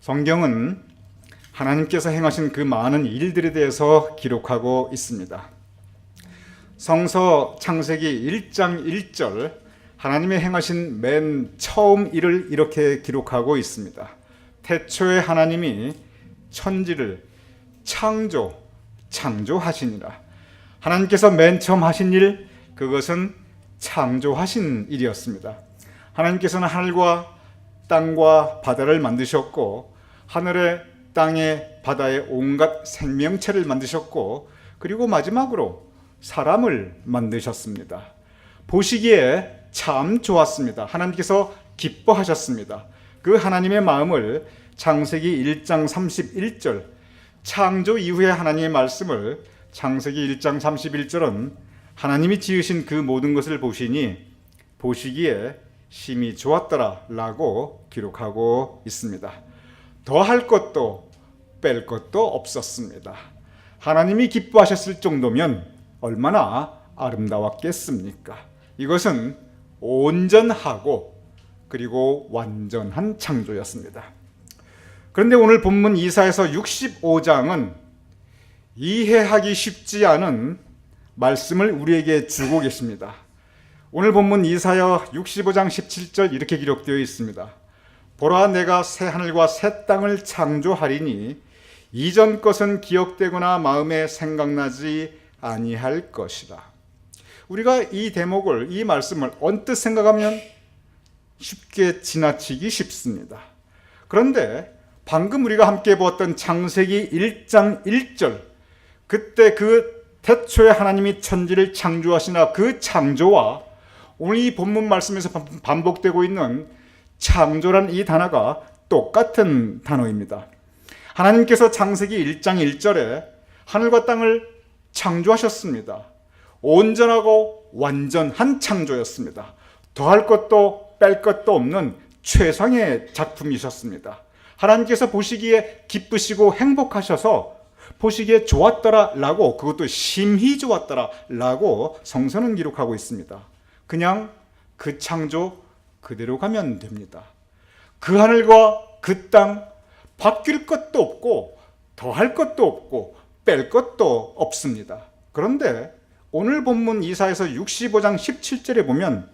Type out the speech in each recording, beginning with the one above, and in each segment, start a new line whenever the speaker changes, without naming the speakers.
성경은 하나님께서 행하신 그 많은 일들에 대해서 기록하고 있습니다. 성서 창세기 1장 1절 하나님의 행하신 맨 처음 일을 이렇게 기록하고 있습니다. 태초에 하나님이 천지를 창조하시니라. 하나님께서 맨 처음 하신 일, 그것은 창조하신 일이었습니다. 하나님께서는 하늘과 땅과 바다를 만드셨고, 하늘에 땅에 바다에 온갖 생명체를 만드셨고, 그리고 마지막으로 사람을 만드셨습니다. 보시기에 참 좋았습니다. 하나님께서 기뻐하셨습니다. 그 하나님의 마음을 창세기 1장 31절, 창조 이후의 하나님의 말씀을 창세기 1장 31절은 하나님이 지으신 그 모든 것을 보시니 보시기에 심히 좋았더라 라고 기록하고 있습니다. 더할 것도 뺄 것도 없었습니다. 하나님이 기뻐하셨을 정도면 얼마나 아름다웠겠습니까? 이것은 온전하고 그리고 완전한 창조였습니다. 그런데 오늘 본문 이사야서 65장은 이해하기 쉽지 않은 말씀을 우리에게 주고 계십니다. 오늘 본문 이사야 65장 17절 이렇게 기록되어 있습니다. 보라, 내가 새 하늘과 새 땅을 창조하리니 이전 것은 기억되거나 마음에 생각나지 아니할 것이라. 우리가 이 대목을, 이 말씀을 언뜻 생각하면 쉽게 지나치기 쉽습니다. 그런데 방금 우리가 함께 보았던 창세기 1장 1절, 그때 그 태초에 하나님이 천지를 창조하시나 그 창조와 오늘 이 본문 말씀에서 반복되고 있는 창조란 이 단어가 똑같은 단어입니다. 하나님께서 창세기 1장 1절에 하늘과 땅을 창조하셨습니다. 온전하고 완전한 창조였습니다. 더할 것도 뺄 것도 없는 최상의 작품이셨습니다. 하나님께서 보시기에 기쁘시고 행복하셔서 보시기에 좋았더라 라고, 그것도 심히 좋았더라 라고 성서는 기록하고 있습니다. 그냥 그 창조 그대로 가면 됩니다. 그 하늘과 그 땅 바뀔 것도 없고 더할 것도 없고 뺄 것도 없습니다. 그런데 오늘 본문 이사야서 65장 17절에 보면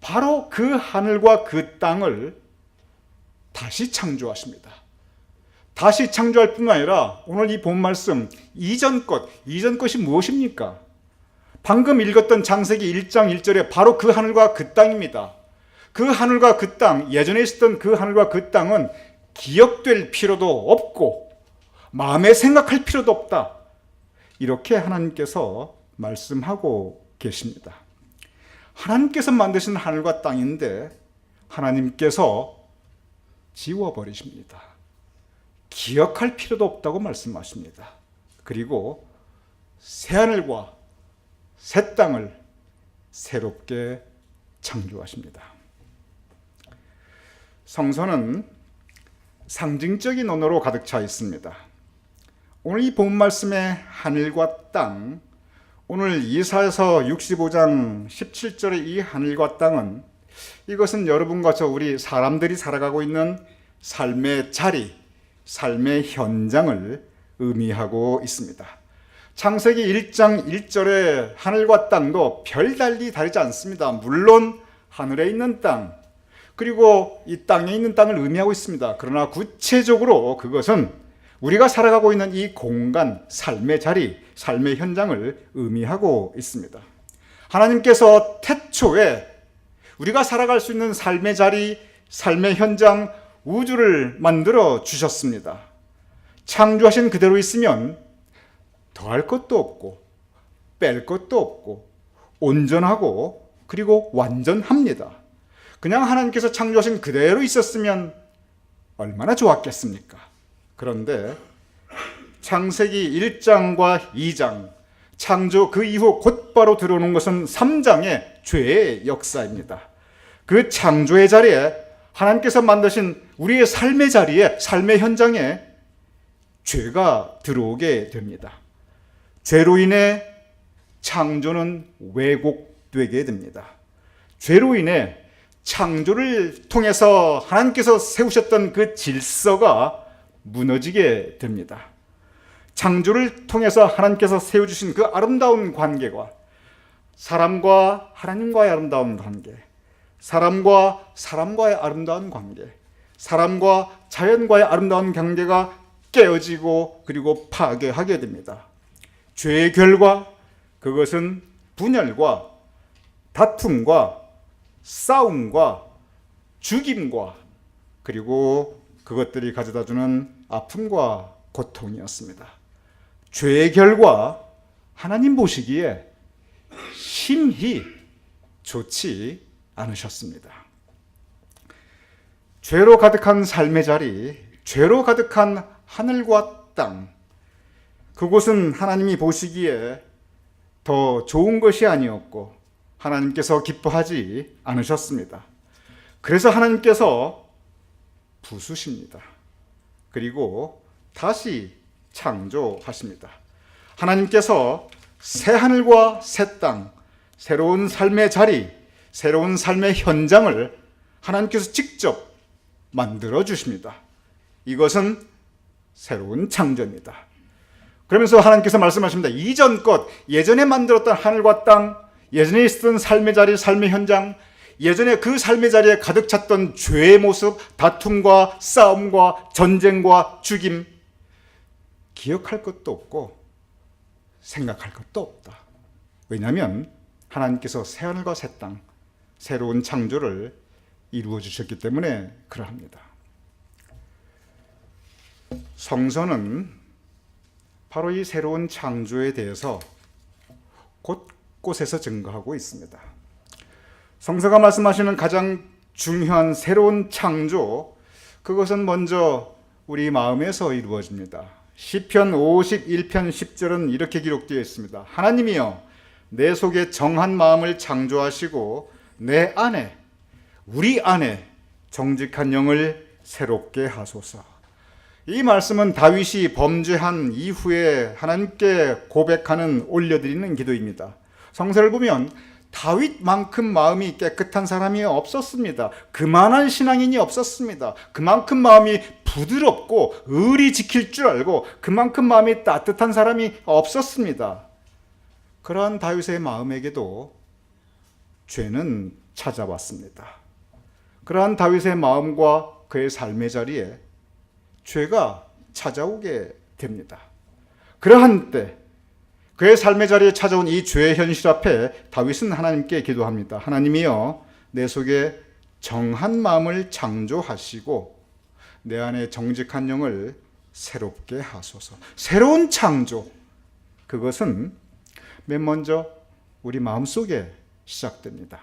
바로 그 하늘과 그 땅을 다시 창조하십니다. 다시 창조할 뿐만 아니라 오늘 이 본 말씀 이전 것이 무엇입니까? 방금 읽었던 창세기 1장 1절에 바로 그 하늘과 그 땅입니다. 그 하늘과 그 땅, 예전에 있었던 그 하늘과 그 땅은 기억될 필요도 없고 마음에 생각할 필요도 없다. 이렇게 하나님께서 말씀하고 계십니다. 하나님께서 만드신 하늘과 땅인데 하나님께서 지워버리십니다. 기억할 필요도 없다고 말씀하십니다. 그리고 새하늘과 새 땅을 새롭게 창조하십니다. 성서는 상징적인 언어로 가득 차 있습니다. 오늘 이 본 말씀의 하늘과 땅, 오늘 이사야서 65장 17절의 이 하늘과 땅은 이것은 여러분과 저 우리 사람들이 살아가고 있는 삶의 자리, 삶의 현장을 의미하고 있습니다. 창세기 1장 1절에 하늘과 땅도 별달리 다르지 않습니다. 물론 하늘에 있는 땅, 그리고 이 땅에 있는 땅을 의미하고 있습니다. 그러나 구체적으로 그것은 우리가 살아가고 있는 이 공간, 삶의 자리, 삶의 현장을 의미하고 있습니다. 하나님께서 태초에 우리가 살아갈 수 있는 삶의 자리, 삶의 현장, 우주를 만들어 주셨습니다. 창조하신 그대로 있으면 더할 것도 없고 뺄 것도 없고 온전하고 그리고 완전합니다. 그냥 하나님께서 창조하신 그대로 있었으면 얼마나 좋았겠습니까? 그런데 창세기 1장과 2장, 창조 그 이후 곧바로 들어오는 것은 3장의 죄의 역사입니다. 그 창조의 자리에 하나님께서 만드신 우리의 삶의 자리에, 삶의 현장에 죄가 들어오게 됩니다. 죄로 인해 창조는 왜곡되게 됩니다. 죄로 인해 창조를 통해서 하나님께서 세우셨던 그 질서가 무너지게 됩니다. 창조를 통해서 하나님께서 세워주신 그 아름다운 관계가 사람과 하나님과의 아름다운 관계, 사람과 사람과의 아름다운 관계, 사람과 자연과의 아름다운 관계가 깨어지고 그리고 파괴하게 됩니다. 죄의 결과, 그것은 분열과 다툼과 싸움과 죽임과 그리고 그것들이 가져다주는 아픔과 고통이었습니다. 죄의 결과, 하나님 보시기에 심히 좋지 않으셨습니다. 죄로 가득한 삶의 자리, 죄로 가득한 하늘과 땅, 그곳은 하나님이 보시기에 더 좋은 것이 아니었고 하나님께서 기뻐하지 않으셨습니다. 그래서 하나님께서 부수십니다. 그리고 다시 창조하십니다. 하나님께서 새 하늘과 새 땅, 새로운 삶의 자리, 새로운 삶의 현장을 하나님께서 직접 만들어 주십니다. 이것은 새로운 창조입니다. 그러면서 하나님께서 말씀하십니다. 이전 것, 예전에 만들었던 하늘과 땅, 예전에 있었던 삶의 자리, 삶의 현장, 예전에 그 삶의 자리에 가득 찼던 죄의 모습, 다툼과 싸움과 전쟁과 죽임, 기억할 것도 없고 생각할 것도 없다. 왜냐하면 하나님께서 새 하늘과 새 땅, 새로운 창조를 이루어 주셨기 때문에 그러합니다. 성서는 바로 이 새로운 창조에 대해서 곳곳에서 증거하고 있습니다. 성서가 말씀하시는 가장 중요한 새로운 창조, 그것은 먼저 우리 마음에서 이루어집니다. 시편 51편 10절은 이렇게 기록되어 있습니다. 하나님이여 내 속에 정한 마음을 창조하시고 내 안에, 우리 안에 정직한 영을 새롭게 하소서. 이 말씀은 다윗이 범죄한 이후에 하나님께 고백하는, 올려드리는 기도입니다. 성서를 보면 다윗만큼 마음이 깨끗한 사람이 없었습니다. 그만한 신앙인이 없었습니다. 그만큼 마음이 부드럽고 의리 지킬 줄 알고 그만큼 마음이 따뜻한 사람이 없었습니다. 그러한 다윗의 마음에게도 죄는 찾아왔습니다. 그러한 다윗의 마음과 그의 삶의 자리에 죄가 찾아오게 됩니다. 그러한 때 그의 삶의 자리에 찾아온 이 죄의 현실 앞에 다윗은 하나님께 기도합니다. 하나님이여 내 속에 정한 마음을 창조하시고 내 안에 정직한 영을 새롭게 하소서. 새로운 창조, 그것은 맨 먼저 우리 마음속에 시작됩니다.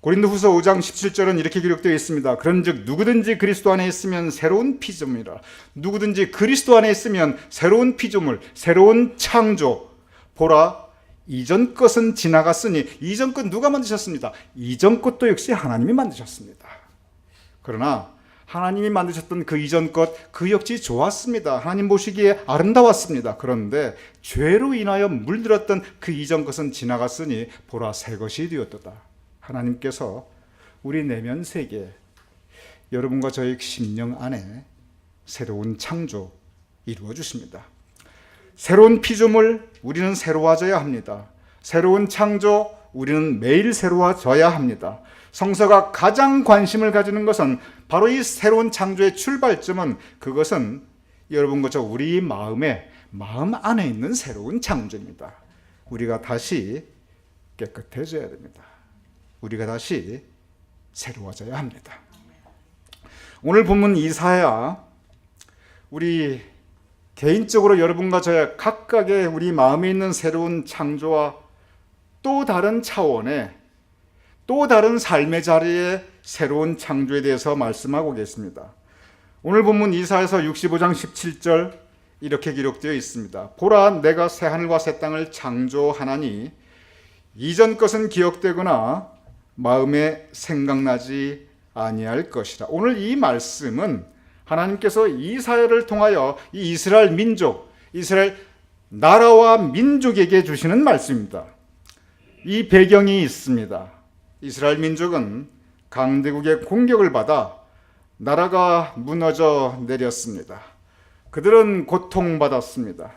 고린도후서 5장 17절은 이렇게 기록되어 있습니다. 그런즉 누구든지 그리스도 안에 있으면 새로운 피조물이라. 누구든지 그리스도 안에 있으면 새로운 피조물, 새로운 창조. 보라, 이전 것은 지나갔으니. 이전 것 누가 만드셨습니다? 이전 것도 역시 하나님이 만드셨습니다. 그러나 하나님이 만드셨던 그 이전 것, 그 역시 좋았습니다. 하나님 보시기에 아름다웠습니다. 그런데 죄로 인하여 물들었던 그 이전 것은 지나갔으니 보라, 새 것이 되었도다. 하나님께서 우리 내면 세계, 여러분과 저의 심령 안에 새로운 창조 이루어 주십니다. 새로운 피조물, 우리는 새로워져야 합니다. 새로운 창조, 우리는 매일 새로워져야 합니다. 성서가 가장 관심을 가지는 것은 바로 이 새로운 창조의 출발점은, 그것은 여러분과 저 우리 마음 안에 있는 새로운 창조입니다. 우리가 다시 깨끗해져야 됩니다. 우리가 다시 새로워져야 합니다. 오늘 본문 이사야, 우리 개인적으로 여러분과 저의 각각의 우리 마음에 있는 새로운 창조와 또 다른 차원의, 또 다른 삶의 자리의 새로운 창조에 대해서 말씀하고 계십니다. 오늘 본문 이사야서 65장 17절 이렇게 기록되어 있습니다. 보라, 내가 새 하늘과 새 땅을 창조하나니 이전 것은 기억되거나 마음에 생각나지 아니할 것이라. 오늘 이 말씀은 하나님께서 이사야를 통하여 이 이스라엘 민족, 이스라엘 나라와 민족에게 주시는 말씀입니다. 이 배경이 있습니다. 이스라엘 민족은 강대국의 공격을 받아 나라가 무너져 내렸습니다. 그들은 고통받았습니다.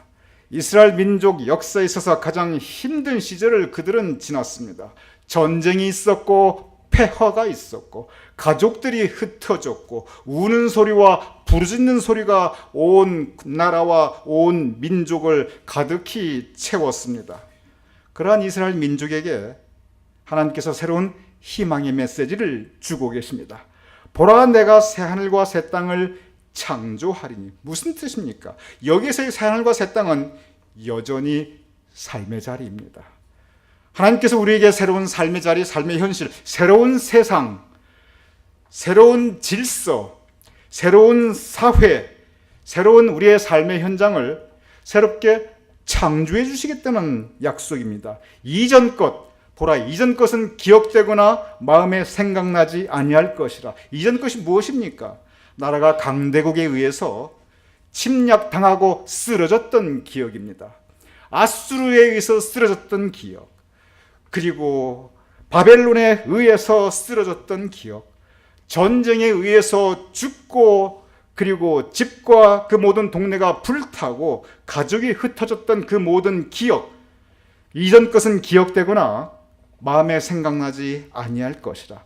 이스라엘 민족 역사에 있어서 가장 힘든 시절을 그들은 지났습니다. 전쟁이 있었고 폐허가 있었고 가족들이 흩어졌고 우는 소리와 부르짖는 소리가 온 나라와 온 민족을 가득히 채웠습니다. 그러한 이스라엘 민족에게 하나님께서 새로운 희망의 메시지를 주고 계십니다. 보라, 내가 새하늘과 새 땅을 창조하리니. 무슨 뜻입니까? 여기서의 새하늘과 새 땅은 여전히 삶의 자리입니다. 하나님께서 우리에게 새로운 삶의 자리, 삶의 현실, 새로운 세상, 새로운 질서, 새로운 사회, 새로운 우리의 삶의 현장을 새롭게 창조해 주시겠다는 약속입니다. 이전 것, 보라, 이전 것은 기억되거나 마음에 생각나지 아니할 것이라. 이전 것이 무엇입니까? 나라가 강대국에 의해서 침략당하고 쓰러졌던 기억입니다. 아수르에 의해서 쓰러졌던 기억, 그리고 바벨론에 의해서 쓰러졌던 기억, 전쟁에 의해서 죽고 그리고 집과 그 모든 동네가 불타고 가족이 흩어졌던 그 모든 기억, 이전 것은 기억되거나 마음에 생각나지 아니할 것이라.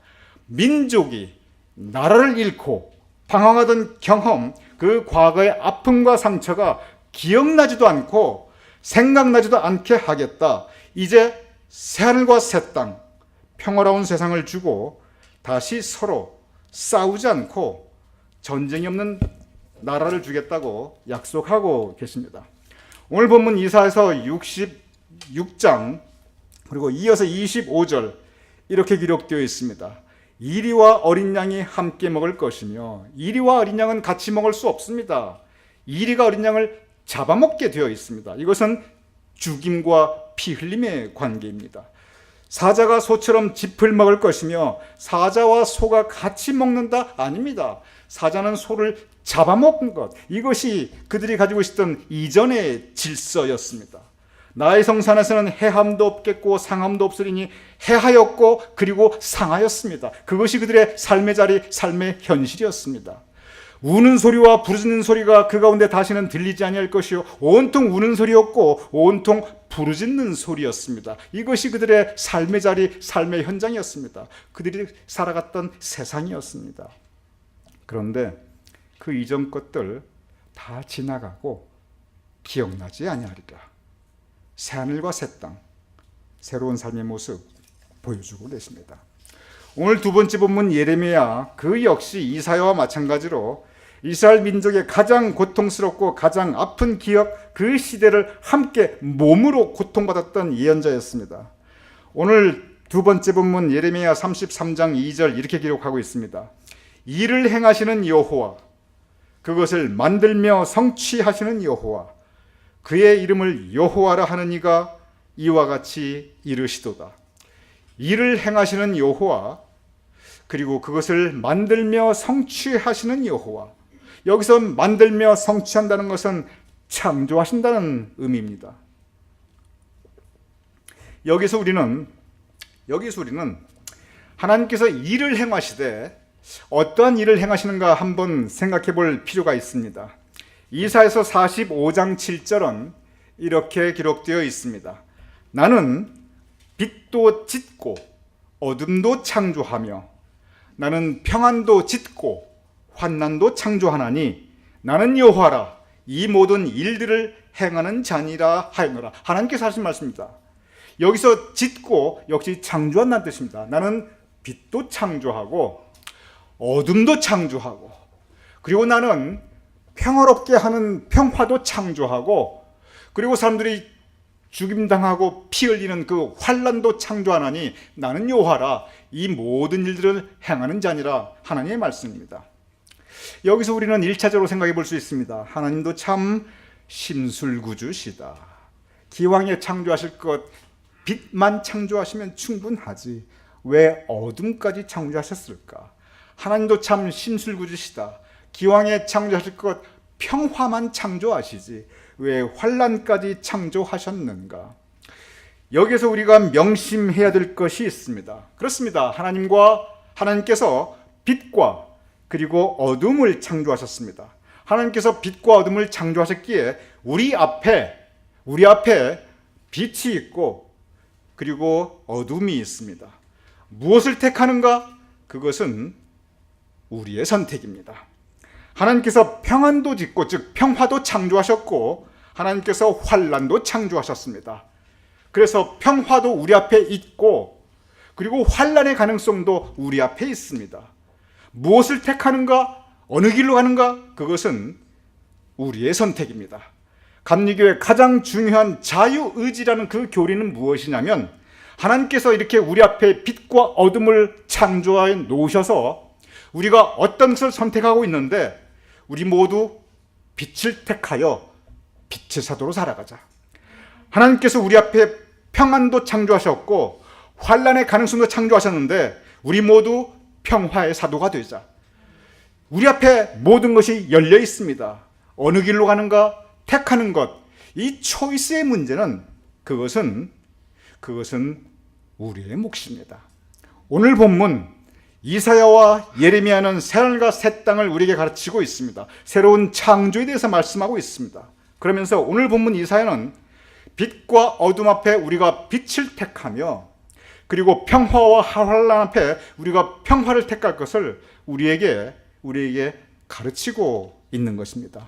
민족이 나라를 잃고 방황하던 경험, 그 과거의 아픔과 상처가 기억나지도 않고 생각나지도 않게 하겠다. 이제 새하늘과 새 땅, 평화로운 세상을 주고 다시 서로 싸우지 않고 전쟁이 없는 나라를 주겠다고 약속하고 계십니다. 오늘 본문 이사야서 66장 그리고 이어서 25절 이렇게 기록되어 있습니다. 이리와 어린 양이 함께 먹을 것이며, 이리와 어린 양은 같이 먹을 수 없습니다. 이리가 어린 양을 잡아먹게 되어 있습니다. 이것은 죽임과 피 흘림의 관계입니다. 사자가 소처럼 짚을 먹을 것이며 사자와 소가 같이 먹는다? 아닙니다. 사자는 소를 잡아먹은 것, 이것이 그들이 가지고 있었던 이전의 질서였습니다. 나의 성산에서는 해함도 없겠고 상함도 없으리니 해하였고 그리고 상하였습니다. 그것이 그들의 삶의 자리, 삶의 현실이었습니다. 우는 소리와 부르짖는 소리가 그 가운데 다시는 들리지 아니할 것이요 온통 우는 소리였고 온통 부르짖는 소리였습니다. 이것이 그들의 삶의 자리, 삶의 현장이었습니다. 그들이 살아갔던 세상이었습니다. 그런데 그 이전 것들 다 지나가고 기억나지 아니하리라. 새하늘과 새 땅, 새로운 삶의 모습 보여주고 계십니다. 오늘 두 번째 본문 예레미야, 그 역시 이사야와 마찬가지로 이스라엘 민족의 가장 고통스럽고 가장 아픈 기억, 그 시대를 함께 몸으로 고통받았던 예언자였습니다. 오늘 두 번째 본문 예레미야 33장 2절 이렇게 기록하고 있습니다. 일을 행하시는 여호와, 그것을 만들며 성취하시는 여호와, 그의 이름을 여호와라 하는 이가 이와 같이 이르시도다. 일을 행하시는 여호와, 그리고 그것을 만들며 성취하시는 여호와. 여기서 만들며 성취한다는 것은 창조하신다는 의미입니다. 여기서 우리는 하나님께서 일을 행하시되 어떠한 일을 행하시는가 한번 생각해 볼 필요가 있습니다. 이사야서 45장 7절은 이렇게 기록되어 있습니다. 나는 빛도 짓고 어둠도 창조하며 나는 평안도 짓고 환난도 창조하나니 나는 여호와라 이 모든 일들을 행하는 자니라 하였노라. 하나님께서 하신 말씀입니다. 여기서 짓고 역시 창조한다는 뜻입니다. 나는 빛도 창조하고 어둠도 창조하고 그리고 나는 평화롭게 하는 평화도 창조하고 그리고 사람들이 죽임당하고 피 흘리는 그 환난도 창조하나니 나는 여호와라 이 모든 일들을 행하는 자니라. 하나님의 말씀입니다. 여기서 우리는 1차적으로 생각해 볼 수 있습니다. 하나님도 참 심술구주시다. 기왕에 창조하실 것 빛만 창조하시면 충분하지 왜 어둠까지 창조하셨을까? 하나님도 참 심술구주시다. 기왕에 창조하실 것 평화만 창조하시지 왜 환난까지 창조하셨는가? 여기서 우리가 명심해야 될 것이 있습니다. 그렇습니다. 하나님과 하나님께서 빛과 그리고 어둠을 창조하셨습니다. 하나님께서 빛과 어둠을 창조하셨기에 우리 앞에 빛이 있고 그리고 어둠이 있습니다. 무엇을 택하는가? 그것은 우리의 선택입니다. 하나님께서 평안도 짓고, 즉 평화도 창조하셨고 하나님께서 환난도 창조하셨습니다. 그래서 평화도 우리 앞에 있고 그리고 환난의 가능성도 우리 앞에 있습니다. 무엇을 택하는가? 어느 길로 가는가? 그것은 우리의 선택입니다. 감리교의 가장 중요한 자유의지라는 그 교리는 무엇이냐면, 하나님께서 이렇게 우리 앞에 빛과 어둠을 창조해 놓으셔서 우리가 어떤 것을 선택하고 있는데, 우리 모두 빛을 택하여 빛의 사도로 살아가자. 하나님께서 우리 앞에 평안도 창조하셨고 환난의 가능성도 창조하셨는데 우리 모두 평화의 사도가 되자. 우리 앞에 모든 것이 열려 있습니다. 어느 길로 가는가? 택하는 것. 이 초이스의 문제는 그것은 우리의 몫입니다. 오늘 본문 이사야와 예레미야는 새하늘과 새 땅을 우리에게 가르치고 있습니다. 새로운 창조에 대해서 말씀하고 있습니다. 그러면서 오늘 본문 이사야는 빛과 어둠 앞에 우리가 빛을 택하며 그리고 평화와 환난 앞에 우리가 평화를 택할 것을 우리에게 가르치고 있는 것입니다.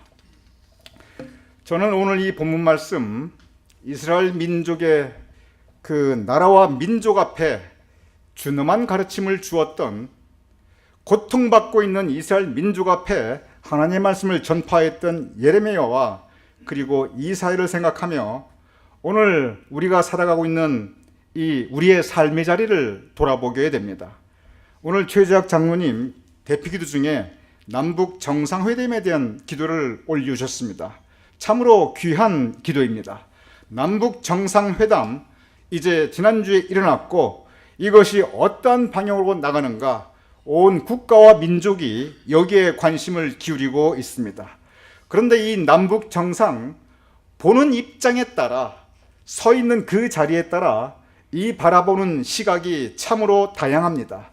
저는 오늘 이 본문 말씀, 이스라엘 민족의 그 나라와 민족 앞에 준엄한 가르침을 주었던, 고통받고 있는 이스라엘 민족 앞에 하나님의 말씀을 전파했던 예레미야와 그리고 이사야를 생각하며 오늘 우리가 살아가고 있는 이 우리의 삶의 자리를 돌아보게 됩니다. 오늘 최재학 장로님 대피기도 중에 남북 정상회담에 대한 기도를 올려주셨습니다. 참으로 귀한 기도입니다. 남북 정상회담, 이제 지난주에 일어났고 이것이 어떤 방향으로 나가는가, 온 국가와 민족이 여기에 관심을 기울이고 있습니다. 그런데 이 남북 정상, 보는 입장에 따라, 서 있는 그 자리에 따라 이 바라보는 시각이 참으로 다양합니다.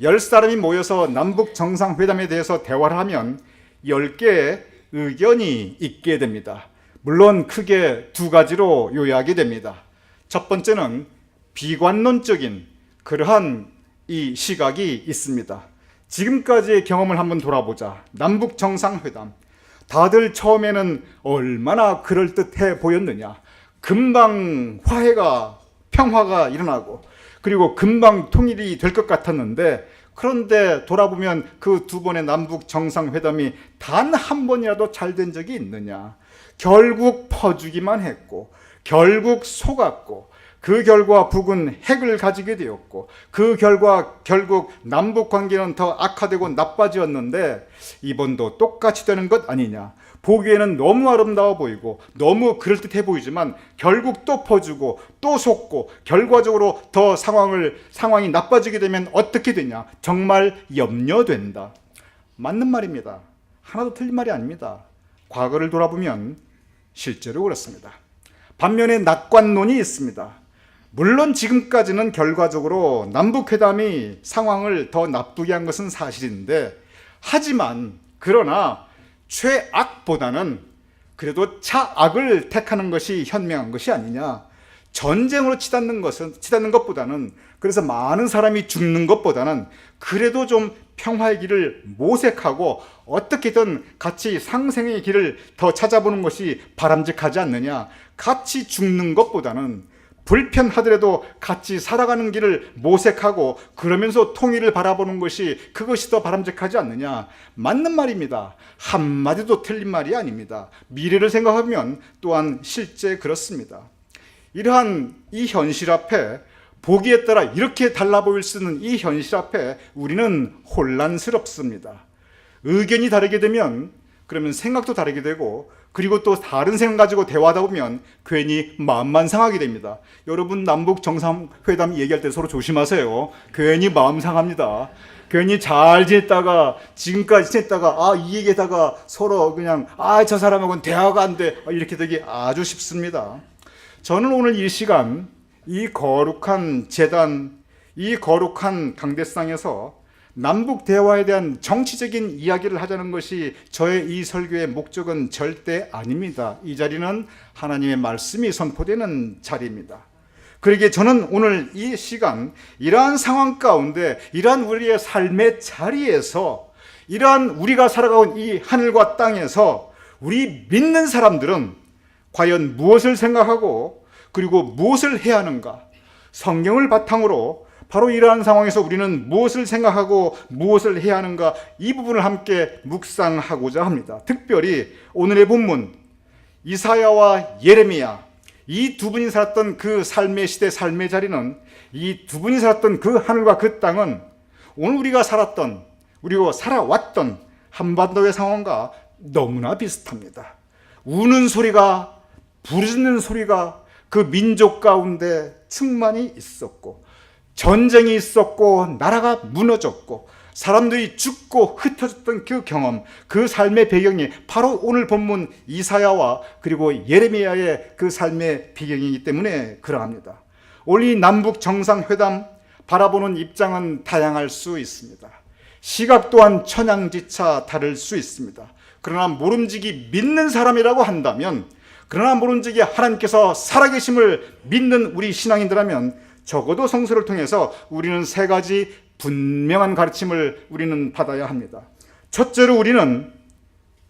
10사람이 모여서 남북 정상회담에 대해서 대화를 하면 10개의 의견이 있게 됩니다. 물론 크게 두 가지로 요약이 됩니다. 첫 번째는 비관론적인 그러한 이 시각이 있습니다. 지금까지의 경험을 한번 돌아보자. 남북 정상회담, 다들 처음에는 얼마나 그럴듯해 보였느냐. 금방 평화가 일어나고 그리고 금방 통일이 될 것 같았는데, 그런데 돌아보면 그 두 번의 남북 정상회담이 단 한 번이라도 잘 된 적이 있느냐. 결국 퍼주기만 했고 결국 속았고 그 결과 북은 핵을 가지게 되었고 그 결과 결국 남북 관계는 더 악화되고 나빠졌는데 이번도 똑같이 되는 것 아니냐. 보기에는 너무 아름다워 보이고 너무 그럴듯해 보이지만 결국 또 퍼주고 또 속고 결과적으로 더 상황이 나빠지게 되면 어떻게 되냐. 정말 염려된다. 맞는 말입니다. 하나도 틀린 말이 아닙니다. 과거를 돌아보면 실제로 그렇습니다. 반면에 낙관론이 있습니다. 물론 지금까지는 결과적으로 남북회담이 상황을 더 나쁘게 한 것은 사실인데, 하지만 그러나 최악보다는 그래도 차악을 택하는 것이 현명한 것이 아니냐. 전쟁으로 치닫는 것보다는, 그래서 많은 사람이 죽는 것보다는 그래도 좀 평화의 길을 모색하고 어떻게든 같이 상생의 길을 더 찾아보는 것이 바람직하지 않느냐. 같이 죽는 것보다는 불편하더라도 같이 살아가는 길을 모색하고 그러면서 통일을 바라보는 것이, 그것이 더 바람직하지 않느냐. 맞는 말입니다. 한마디도 틀린 말이 아닙니다. 미래를 생각하면 또한 실제 그렇습니다. 이러한 이 현실 앞에, 보기에 따라 이렇게 달라 보일 수 있는 이 현실 앞에 우리는 혼란스럽습니다. 의견이 다르게 되면 그러면 생각도 다르게 되고, 그리고 또 다른 생각 가지고 대화하다 보면 괜히 마음만 상하게 됩니다. 여러분, 남북 정상회담 얘기할 때 서로 조심하세요. 괜히 마음 상합니다. 괜히 잘 지냈다가 지금까지 지냈다가 이 얘기에다가 서로 그냥 저 사람하고는 대화가 안 돼, 이렇게 되기 아주 쉽습니다. 저는 오늘 이 시간, 이 거룩한 제단, 이 거룩한 강대상에서 남북 대화에 대한 정치적인 이야기를 하자는 것이 저의 이 설교의 목적은 절대 아닙니다. 이 자리는 하나님의 말씀이 선포되는 자리입니다. 그러기에 저는 오늘 이 시간 이러한 상황 가운데 이러한 우리의 삶의 자리에서 이러한 우리가 살아가온 이 하늘과 땅에서 우리 믿는 사람들은 과연 무엇을 생각하고 그리고 무엇을 해야 하는가? 성경을 바탕으로 바로 이러한 상황에서 우리는 무엇을 생각하고 무엇을 해야 하는가, 이 부분을 함께 묵상하고자 합니다. 특별히 오늘의 본문 이사야와 예레미야, 이 두 분이 살았던 그 삶의 시대, 삶의 자리는, 이 두 분이 살았던 그 하늘과 그 땅은 오늘 우리가 살았던, 우리가 살아왔던 한반도의 상황과 너무나 비슷합니다. 우는 소리가, 부르짖는 소리가 그 민족 가운데 충만히 있었고, 전쟁이 있었고, 나라가 무너졌고, 사람들이 죽고 흩어졌던 그 경험, 그 삶의 배경이 바로 오늘 본문 이사야와 그리고 예레미야의 그 삶의 배경이기 때문에 그러합니다. 오늘 이 남북 정상회담 바라보는 입장은 다양할 수 있습니다. 시각 또한 천양지차 다를 수 있습니다. 그러나 모름지기 믿는 사람이라고 한다면, 그러나 모름지기 하나님께서 살아계심을 믿는 우리 신앙인들이라면 적어도 성서를 통해서 우리는 세 가지 분명한 가르침을 우리는 받아야 합니다. 첫째로 우리는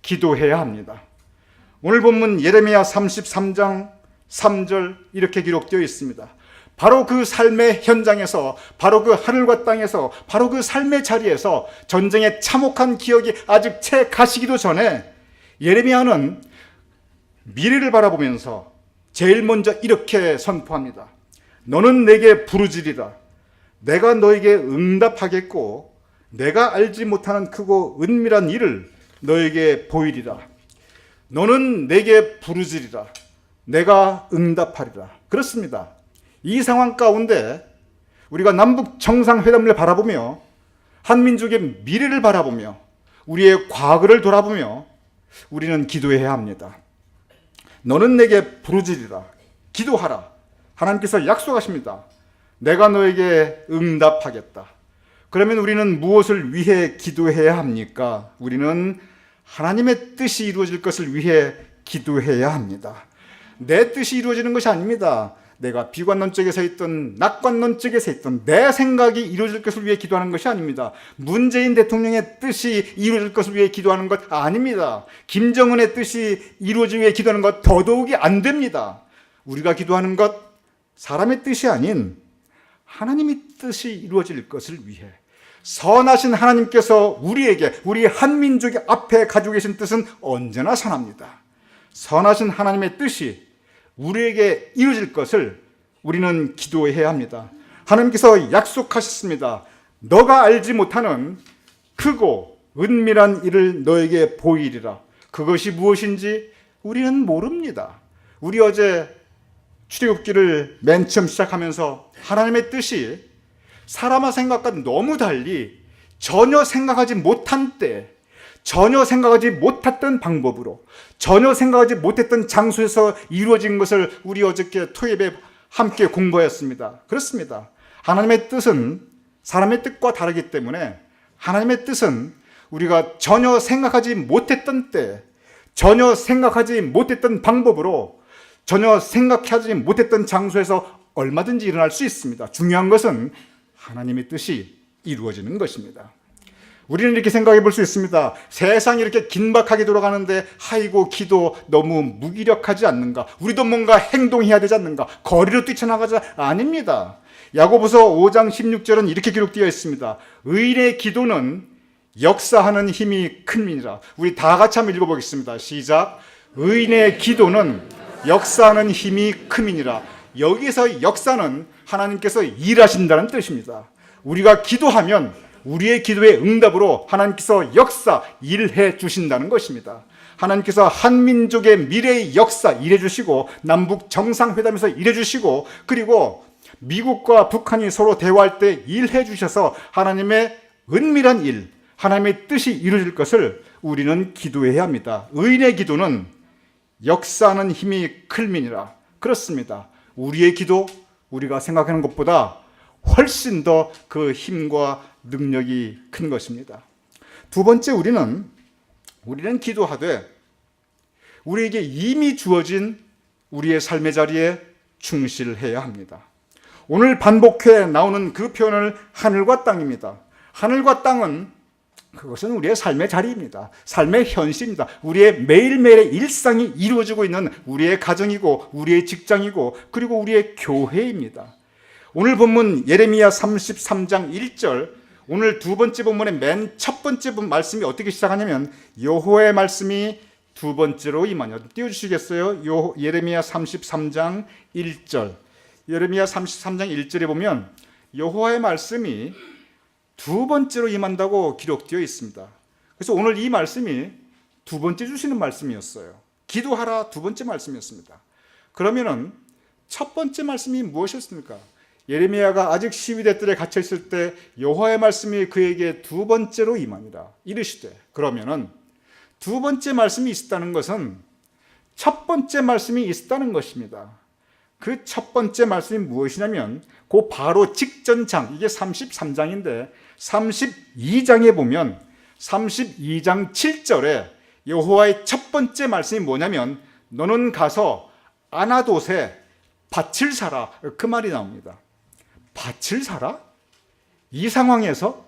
기도해야 합니다. 오늘 본문 예레미야 33장 3절 이렇게 기록되어 있습니다. 바로 그 삶의 현장에서, 바로 그 하늘과 땅에서, 바로 그 삶의 자리에서 전쟁의 참혹한 기억이 아직 채 가시기도 전에 예레미야는 미래를 바라보면서 제일 먼저 이렇게 선포합니다. 너는 내게 부르짖으리라. 내가 너에게 응답하겠고 내가 알지 못하는 크고 은밀한 일을 너에게 보이리라. 너는 내게 부르짖으리라. 내가 응답하리라. 그렇습니다. 이 상황 가운데 우리가 남북 정상회담을 바라보며 한민족의 미래를 바라보며 우리의 과거를 돌아보며 우리는 기도해야 합니다. 너는 내게 부르짖으리라. 기도하라. 하나님께서 약속하십니다. 내가 너에게 응답하겠다. 그러면 우리는 무엇을 위해 기도해야 합니까? 우리는 하나님의 뜻이 이루어질 것을 위해 기도해야 합니다. 내 뜻이 이루어지는 것이 아닙니다. 내가 비관론 쪽에 서 있던 낙관론 쪽에 서 있던 내 생각이 이루어질 것을 위해 기도하는 것이 아닙니다. 문재인 대통령의 뜻이 이루어질 것을 위해 기도하는 것 아닙니다. 김정은의 뜻이 이루어지기 위해 기도하는 것 더더욱이 안 됩니다. 우리가 기도하는 것 사람의 뜻이 아닌 하나님의 뜻이 이루어질 것을 위해, 선하신 하나님께서 우리에게, 우리 한민족의 앞에 가지고 계신 뜻은 언제나 선합니다. 선하신 하나님의 뜻이 우리에게 이루어질 것을 우리는 기도해야 합니다. 하나님께서 약속하셨습니다. 너가 알지 못하는 크고 은밀한 일을 너에게 보이리라. 그것이 무엇인지 우리는 모릅니다. 우리 어제 출애굽기를 맨 처음 시작하면서 하나님의 뜻이 사람의 생각과 너무 달리 전혀 생각하지 못한 때, 전혀 생각하지 못했던 방법으로, 전혀 생각하지 못했던 장소에서 이루어진 것을 우리 어저께 토요일에 함께 공부했습니다. 그렇습니다. 하나님의 뜻은 사람의 뜻과 다르기 때문에 하나님의 뜻은 우리가 전혀 생각하지 못했던 때, 전혀 생각하지 못했던 방법으로, 전혀 생각하지 못했던 장소에서 얼마든지 일어날 수 있습니다. 중요한 것은 하나님의 뜻이 이루어지는 것입니다. 우리는 이렇게 생각해 볼 수 있습니다. 세상이 이렇게 긴박하게 돌아가는데 아이고 기도 너무 무기력하지 않는가? 우리도 뭔가 행동해야 되지 않는가? 거리로 뛰쳐나가자. 아닙니다. 야고보서 5장 16절은 이렇게 기록되어 있습니다. 의인의 기도는 역사하는 힘이 큽니다. 우리 다 같이 한번 읽어보겠습니다. 시작. 의인의 기도는 역사하는 힘이 큼이니라. 여기서 역사는 하나님께서 일하신다는 뜻입니다. 우리가 기도하면 우리의 기도의 응답으로 하나님께서 역사, 일해 주신다는 것입니다. 하나님께서 한민족의 미래의 역사 일해 주시고, 남북 정상회담에서 일해 주시고, 그리고 미국과 북한이 서로 대화할 때 일해 주셔서 하나님의 은밀한 일, 하나님의 뜻이 이루어질 것을 우리는 기도해야 합니다. 의인의 기도는 역사하는 힘이 클민이라. 그렇습니다. 우리의 기도, 우리가 생각하는 것보다 훨씬 더 그 힘과 능력이 큰 것입니다. 두 번째, 우리는 기도하되 우리에게 이미 주어진 우리의 삶의 자리에 충실해야 합니다. 오늘 반복해 나오는 그 표현을 하늘과 땅입니다. 하늘과 땅은 그것은 우리의 삶의 자리입니다. 삶의 현실입니다. 우리의 매일매일의 일상이 이루어지고 있는 우리의 가정이고 우리의 직장이고 그리고 우리의 교회입니다. 오늘 본문 예레미야 33장 1절, 오늘 두 번째 본문의 맨 첫 번째 말씀이 어떻게 시작하냐면 여호와의 말씀이 두 번째로 임하냐. 띄워주시겠어요? 예레미야 33장 1절. 예레미야 33장 1절에 보면 여호와의 말씀이 두 번째로 임한다고 기록되어 있습니다. 그래서 오늘 이 말씀이 두 번째 주시는 말씀이었어요. 기도하라 두 번째 말씀이었습니다. 그러면은 첫 번째 말씀이 무엇이었습니까? 예레미야가 아직 12대 뜰에 갇혀 있을 때 여호와의 말씀이 그에게 두 번째로 임하니라 이르시되, 그러면은 두 번째 말씀이 있었다는 것은 첫 번째 말씀이 있었다는 것입니다. 그 첫 번째 말씀이 무엇이냐면 그 바로 직전 장, 이게 33장인데 32장에 보면 32장 7절에 여호와의 첫 번째 말씀이 뭐냐면 너는 가서 아나돗에 밭을 사라, 그 말이 나옵니다. 밭을 사라? 이 상황에서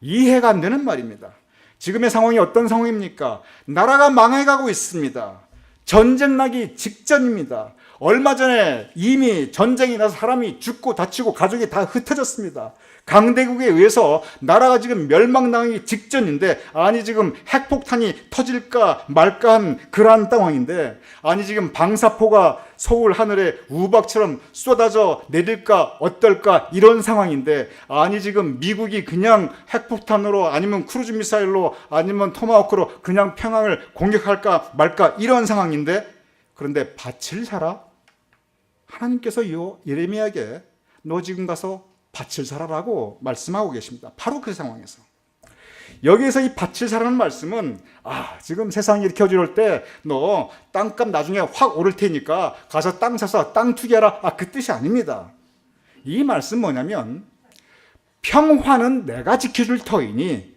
이해가 안 되는 말입니다. 지금의 상황이 어떤 상황입니까? 나라가 망해가고 있습니다. 전쟁 나기 직전입니다. 얼마 전에 이미 전쟁이 나서 사람이 죽고 다치고 가족이 다 흩어졌습니다. 강대국에 의해서 나라가 지금 멸망당하기 직전인데, 아니 지금 핵폭탄이 터질까 말까 한 그러한 상황인데, 아니 지금 방사포가 서울 하늘에 우박처럼 쏟아져 내릴까 어떨까 이런 상황인데, 아니 지금 미국이 그냥 핵폭탄으로 아니면 크루즈 미사일로 아니면 토마호크로 그냥 평양을 공격할까 말까 이런 상황인데, 그런데 밭을 사라? 하나님께서 예레미야에게 너 지금 가서 밭을 사라라고 말씀하고 계십니다. 바로 그 상황에서. 여기에서 이 밭을 사라는 말씀은 지금 세상이 이렇게 어지러울 때 너 땅값 나중에 확 오를 테니까 가서 땅 사서 땅 투기하라, 그 뜻이 아닙니다. 이 말씀 뭐냐면 평화는 내가 지켜줄 터이니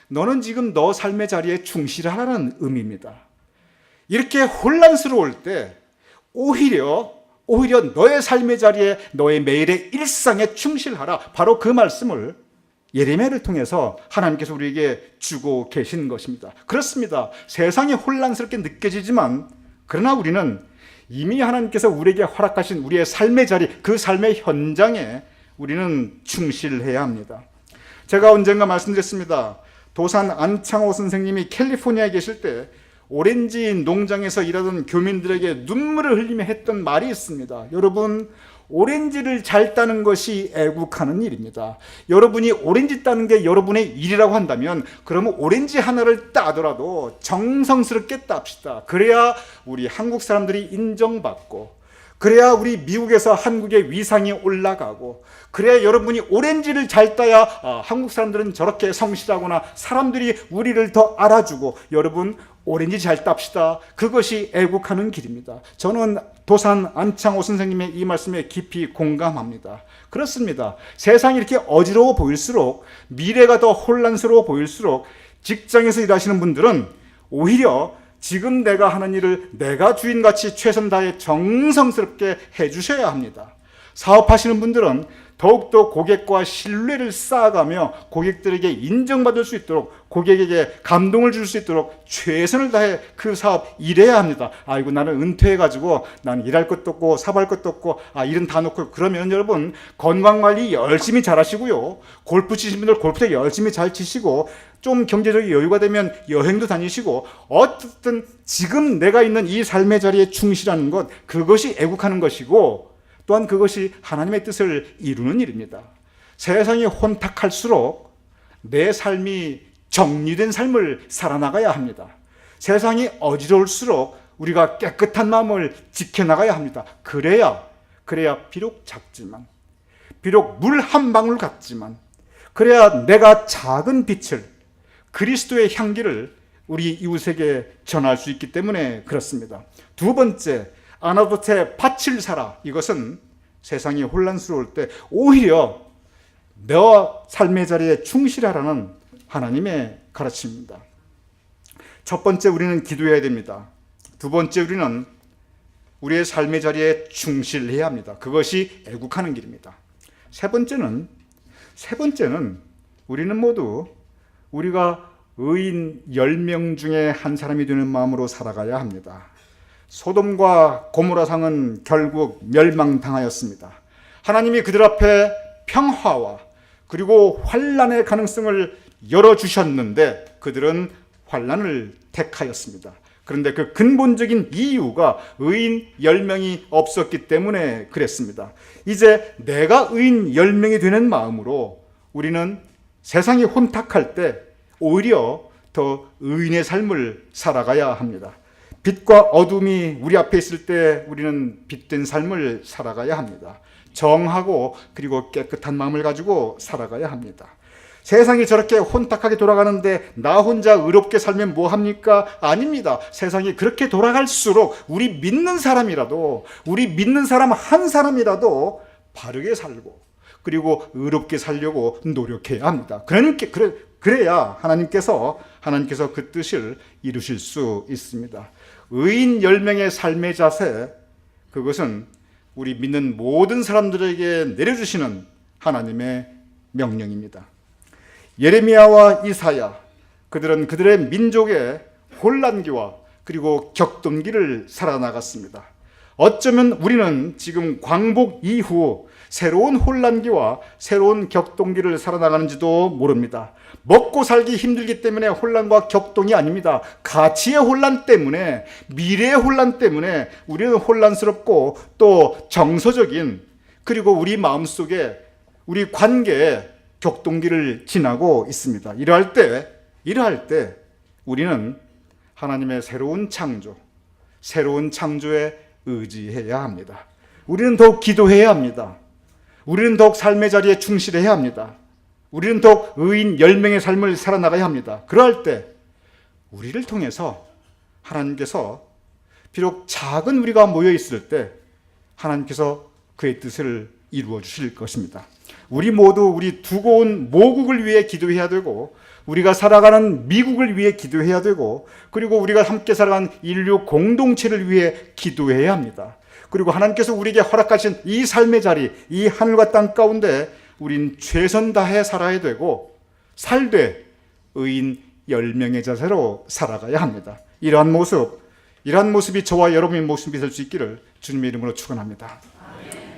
너는 지금 너 삶의 자리에 충실하라는 의미입니다. 이렇게 혼란스러울 때 오히려 너의 삶의 자리에 너의 매일의 일상에 충실하라, 바로 그 말씀을 예레미야를 통해서 하나님께서 우리에게 주고 계신 것입니다. 그렇습니다. 세상이 혼란스럽게 느껴지지만 그러나 우리는 이미 하나님께서 우리에게 허락하신 우리의 삶의 자리, 그 삶의 현장에 우리는 충실해야 합니다. 제가 언젠가 말씀드렸습니다. 도산 안창호 선생님이 캘리포니아에 계실 때 오렌지 농장에서 일하던 교민들에게 눈물을 흘리며 했던 말이 있습니다. 여러분, 오렌지를 잘 따는 것이 애국하는 일입니다. 여러분이 오렌지 따는 게 여러분의 일이라고 한다면 그러면 오렌지 하나를 따더라도 정성스럽게 땁시다. 그래야 우리 한국 사람들이 인정받고, 그래야 우리 미국에서 한국의 위상이 올라가고, 그래야 여러분이 오렌지를 잘 따야 한국 사람들은 저렇게 성실하구나, 사람들이 우리를 더 알아주고, 여러분 오렌지 잘 땁시다. 그것이 애국하는 길입니다. 저는 도산 안창호 선생님의 이 말씀에 깊이 공감합니다. 그렇습니다. 세상이 이렇게 어지러워 보일수록, 미래가 더 혼란스러워 보일수록 직장에서 일하시는 분들은 오히려 지금 내가 하는 일을 내가 주인같이 최선 다해 정성스럽게 해주셔야 합니다. 사업하시는 분들은 더욱더 고객과 신뢰를 쌓아가며 고객들에게 인정받을 수 있도록, 고객에게 감동을 줄 수 있도록 최선을 다해 그 사업 일해야 합니다. 아이고 나는 은퇴해가지고 나는 일할 것도 없고 사업할 것도 없고 일은 다 놓고, 그러면 여러분 건강관리 열심히 잘 하시고요, 골프 치시는 분들 골프도 열심히 잘 치시고, 좀 경제적인 여유가 되면 여행도 다니시고, 어쨌든 지금 내가 있는 이 삶의 자리에 충실하는 것, 그것이 애국하는 것이고, 또한 그것이 하나님의 뜻을 이루는 일입니다. 세상이 혼탁할수록 내 삶이 정리된 삶을 살아나가야 합니다. 세상이 어지러울수록 우리가 깨끗한 마음을 지켜나가야 합니다. 그래야 비록 작지만, 비록 물 한 방울 같지만, 그래야 내가 작은 빛을, 그리스도의 향기를 우리 이웃에게 전할 수 있기 때문에 그렇습니다. 두 번째, 아나돗에 밭을 사라. 이것은 세상이 혼란스러울 때 오히려 너 삶의 자리에 충실하라는 하나님의 가르침입니다. 첫 번째, 우리는 기도해야 됩니다. 두 번째, 우리는 우리의 삶의 자리에 충실해야 합니다. 그것이 애국하는 길입니다. 세 번째는 우리는 모두 우리가 의인 10명 중에 한 사람이 되는 마음으로 살아가야 합니다. 소돔과 고모라 성은 결국 멸망당하였습니다. 하나님이 그들 앞에 평화와 그리고 환난의 가능성을 열어주셨는데 그들은 환난을 택하였습니다. 그런데 그 근본적인 이유가 의인 10명이 없었기 때문에 그랬습니다. 이제 내가 의인 10명이 되는 마음으로 우리는 세상이 혼탁할 때 오히려 더 의인의 삶을 살아가야 합니다. 빛과 어둠이 우리 앞에 있을 때 우리는 빛된 삶을 살아가야 합니다. 정하고 그리고 깨끗한 마음을 가지고 살아가야 합니다. 세상이 저렇게 혼탁하게 돌아가는데 나 혼자 의롭게 살면 뭐 합니까? 아닙니다. 세상이 그렇게 돌아갈수록 우리 믿는 사람 한 사람이라도 바르게 살고 그리고 의롭게 살려고 노력해야 합니다. 그래야 하나님께서 그 뜻을 이루실 수 있습니다. 의인 10명의 삶의 자세, 그것은 우리 믿는 모든 사람들에게 내려주시는 하나님의 명령입니다. 예레미야와 이사야, 그들은 그들의 민족의 혼란기와 그리고 격동기를 살아나갔습니다. 어쩌면 우리는 지금 광복 이후 새로운 혼란기와 새로운 격동기를 살아나가는지도 모릅니다. 먹고 살기 힘들기 때문에 혼란과 격동이 아닙니다. 가치의 혼란 때문에, 미래의 혼란 때문에 우리는 혼란스럽고 또 정서적인 그리고 우리 마음속에 우리 관계에 격동기를 지나고 있습니다. 이러할 때 우리는 하나님의 새로운 창조에 의지해야 합니다. 우리는 더욱 기도해야 합니다. 우리는 더욱 삶의 자리에 충실해야 합니다. 우리는 더욱 의인 10명의 삶을 살아나가야 합니다. 그러할 때 우리를 통해서 하나님께서 비록 작은 우리가 모여 있을 때 하나님께서 그의 뜻을 이루어 주실 것입니다. 우리 모두 우리 두고 온 모국을 위해 기도해야 되고 우리가 살아가는 미국을 위해 기도해야 되고 그리고 우리가 함께 살아가는 인류 공동체를 위해 기도해야 합니다. 그리고 하나님께서 우리에게 허락하신 이 삶의 자리, 이 하늘과 땅 가운데 우린 최선 다해 살아야 되고 살되 의인 10명의 자세로 살아가야 합니다. 이러한 모습이 저와 여러분의 모습이 될 수 있기를 주님의 이름으로 축원합니다.